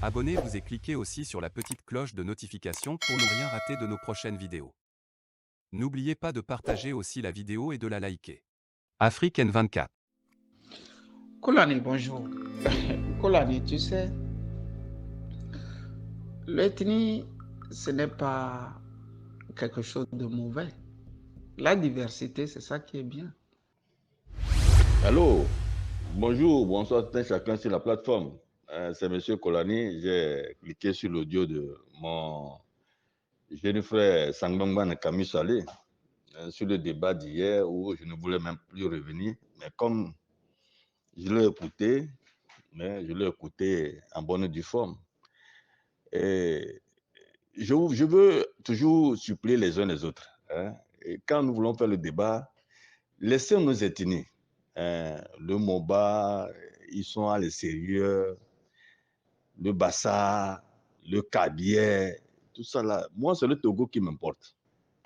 Abonnez-vous et cliquez aussi sur la petite cloche de notification pour ne rien rater de nos prochaines vidéos. N'oubliez pas de partager aussi la vidéo et de la liker. Afrique N24. Kolani, bonjour. Kolani, tu sais, l'ethnie, ce n'est pas quelque chose de mauvais. La diversité, c'est ça qui est bien. Allô, bonjour, bonsoir chacun sur la plateforme. C'est Monsieur Kolani. J'ai cliqué sur l'audio de mon jeune frère Sangbangban Kami Saleh sur le débat d'hier où je ne voulais même plus revenir. Mais comme je l'ai écouté en bonne et due forme. Et je veux toujours suppléer les uns les autres. Et quand nous voulons faire le débat, laissez nos ethnies. Le Moba, ils sont à l'extérieur, le Bassa, le Kabier, tout ça là. Moi, c'est le Togo qui m'importe.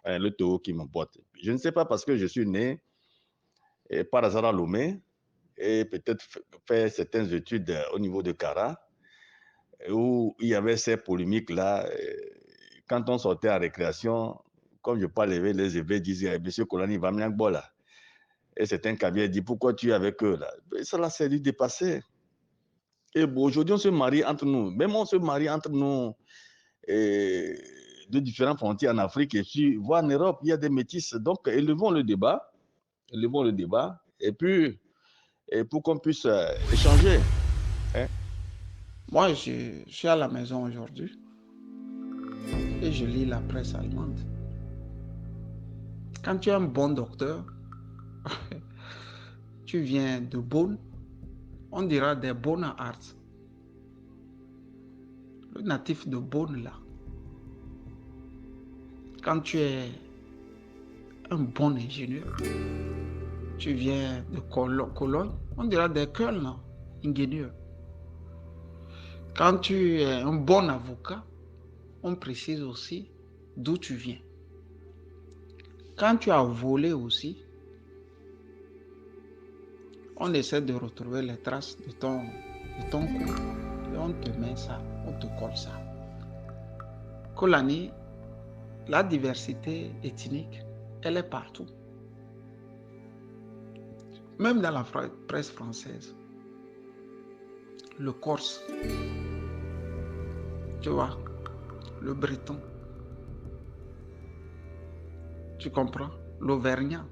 Le Togo qui m'importe. Je ne sais pas parce que je suis né par hasard à Lomé et peut-être fait certaines études au niveau de Kara, où il y avait ces polémiques-là. Quand on sortait à récréation, comme je parlais avec les évêques, disaient, Monsieur Kolani, va me là. Et certains Kabier dit, pourquoi tu es avec eux là? Et ça là, c'est du dépassé. Et bon, aujourd'hui, on se marie entre nous. Même on se marie entre nous de différents frontières en Afrique et puis, voire en Europe, il y a des métis. Donc, élevons le débat. Et puis, pour qu'on puisse échanger. Moi, je suis à la maison aujourd'hui et je lis la presse allemande. Quand tu es un bon docteur, tu viens de Bonn, on dira des Bonner Arts. Le natif de Bonn, là. Quand tu es un bon ingénieur, tu viens de Cologne, on dira des Kölner, ingénieurs. Quand tu es un bon avocat, on précise aussi d'où tu viens. Quand tu as volé aussi, on essaie de retrouver les traces de ton cou. Et on te met ça, on te colle ça. Kolani, la diversité ethnique, elle est partout. Même dans la presse française. Le Corse, tu vois, le Breton, tu comprends, l'Auvergnat,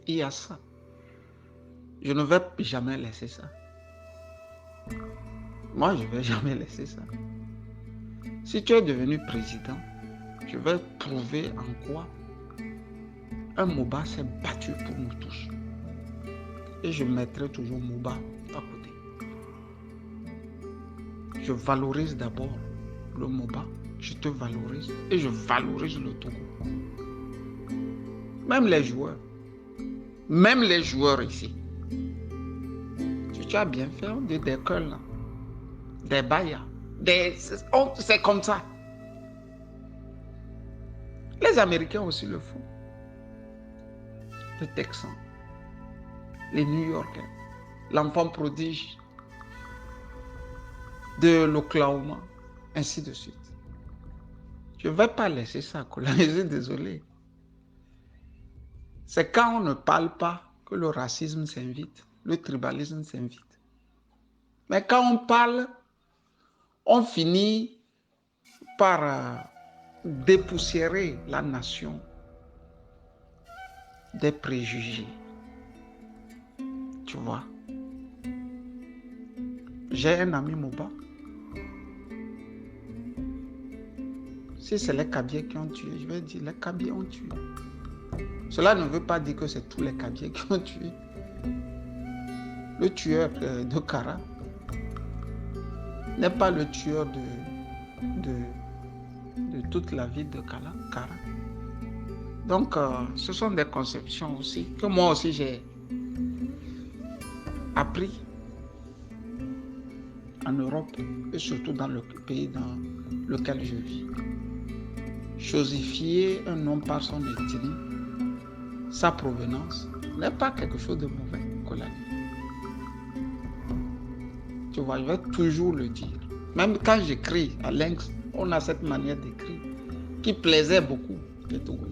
il y a ça. Je ne vais jamais laisser ça. Moi, je ne vais jamais laisser ça. Si tu es devenu président, je vais prouver en quoi un Moba s'est battu pour nous tous. Et je mettrai toujours Moba à côté. Je valorise d'abord le Moba, je te valorise et je valorise le Togo. Même les joueurs ici. Si tu as bien fait, on dit des Kölner, des Baya, c'est comme ça. Les Américains aussi le font. Les Texans, les New-Yorkais, l'enfant prodige de l'Oklahoma, ainsi de suite. Je ne vais pas laisser ça, je suis désolé. C'est quand on ne parle pas que le racisme s'invite, le tribalisme s'invite. Mais quand on parle, on finit par dépoussiérer la nation des préjugés. Tu vois. J'ai un ami Moba. Si c'est les Kabiers qui ont tué, je vais dire les Kabiers ont tué. Cela ne veut pas dire que c'est tous les Kabiers qui ont tué. Le tueur de Kara n'est pas le tueur de toute la ville de Kara. Donc, ce sont des conceptions aussi que moi aussi j'ai appris en Europe et surtout dans le pays dans lequel je vis. Chosifier un homme par son ethnie, sa provenance, n'est pas quelque chose de mauvais, Kolani. Tu vois, je vais toujours le dire. Même quand j'écris à Lynx, on a cette manière d'écrire qui plaisait beaucoup les Togolais.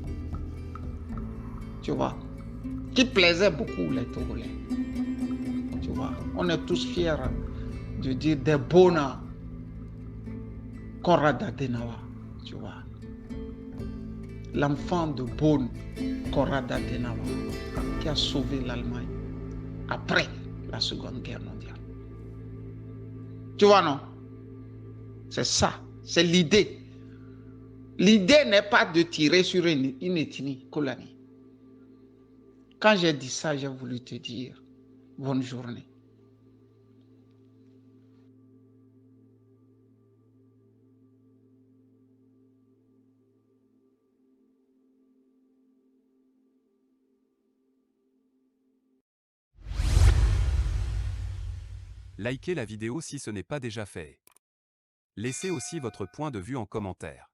Tu vois, qui plaisait beaucoup les Togolais. Tu vois, on est tous fiers de dire des Bona Korada Denawa. Tu vois, l'enfant de Bonne Korada Denawa qui a sauvé l'Allemagne après la Seconde Guerre mondiale. Tu vois, non? C'est ça, c'est l'idée. L'idée n'est pas de tirer sur une ethnie, Kolani. Quand j'ai dit ça, j'ai voulu te dire bonne journée. Likez la vidéo si ce n'est pas déjà fait. Laissez aussi votre point de vue en commentaire.